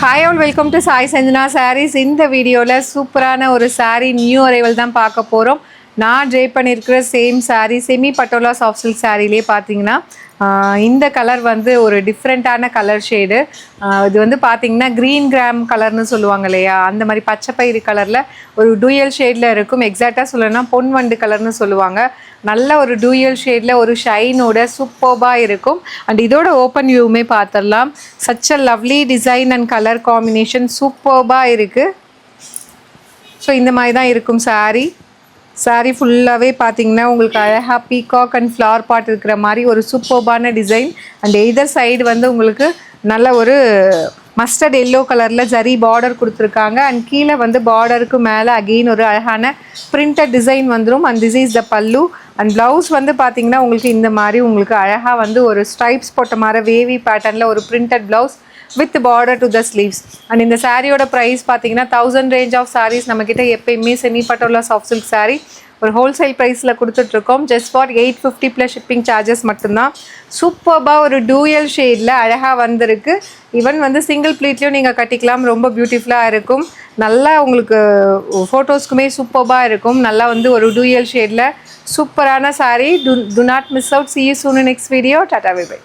Hi all, welcome to Sai Sanjana Sarees. இந்த வீடியோவில் சூப்பரான ஒரு saree நியூ அரைவல் தான் பார்க்க போகிறோம். நான் ட்ரே பண்ணியிருக்கிற same saree semi Patola soft silk சாரீலே பார்த்தீங்கன்னா இந்த கலர் வந்து ஒரு டிஃப்ரெண்ட்டான கலர் ஷேடு. இது வந்து பார்த்தீங்கன்னா க்ரீன் கிராம் கலர்னு சொல்லுவாங்க இல்லையா, அந்த மாதிரி பச்சை பயிறு கலரில் ஒரு டூயல் ஷேடில் இருக்கும். எக்ஸாக்டாக சொல்லணும்னா பொன் வண்டு கலர்னு சொல்லுவாங்க. நல்ல ஒரு டூயல் ஷேடில் ஒரு ஷைனோட சூப்பர்பாக இருக்கும். அண்ட் இதோட ஓப்பன் வியூவுமே பார்த்துடலாம். Such a lovely design and colour combination சூப்பர்பாக இருக்குது. ஸோ இந்த மாதிரி தான் இருக்கும் சாரீ ஃபுல்லாகவே பார்த்தீங்கன்னா உங்களுக்கு அழகாக பீகாக் அண்ட் ஃப்ளவர் பாட் இருக்கிற மாதிரி ஒரு சூப்பர்பான டிசைன். அண்ட் எய்தர் சைடு வந்து உங்களுக்கு நல்ல ஒரு மஸ்டர்ட் எல்லோ கலரில் ஜரி பார்டர் கொடுத்துருக்காங்க. அண்ட் கீழே வந்து பார்டருக்கு மேலே அகெயின் ஒரு அழகான பிரிண்டட் டிசைன் வந்துடும். அண்ட் திஸ் இஸ் த பல்லு. அண்ட் ப்ளவுஸ் வந்து பார்த்தீங்கன்னா உங்களுக்கு இந்த மாதிரி உங்களுக்கு அழகாக வந்து ஒரு ஸ்ட்ரைப்ஸ் போட்ட மாதிரி வேவி பேட்டர்னில் ஒரு printed blouse with border to the sleeves. And இந்த சாரியோட ப்ரைஸ் பார்த்தீங்கன்னா 1000 ரேஞ்ச் ஆஃப் சாரீஸ் நம்மக்கிட்ட எப்பயுமே semi Patola soft silk sari ஒரு ஹோல்சேல் ப்ரைஸில் கொடுத்துட்ருக்கோம். Just for 850 plus shipping charges மட்டும்தான். சூப்பர்பாக ஒரு டூயல் ஷேடில் அழகாக வந்திருக்கு. ஈவன் வந்து சிங்கிள் ப்ளீட்லேயும் நீங்கள் கட்டிக்கலாம். ரொம்ப பியூட்டிஃபுல்லாக இருக்கும். நல்லா உங்களுக்கு ஃபோட்டோஸ்க்குமே சூப்பர்பாக இருக்கும். நல்லா வந்து ஒரு டூயல் ஷேடில் சூப்பரான sari. To not miss out. See you soon in next video. Tata, bye bye.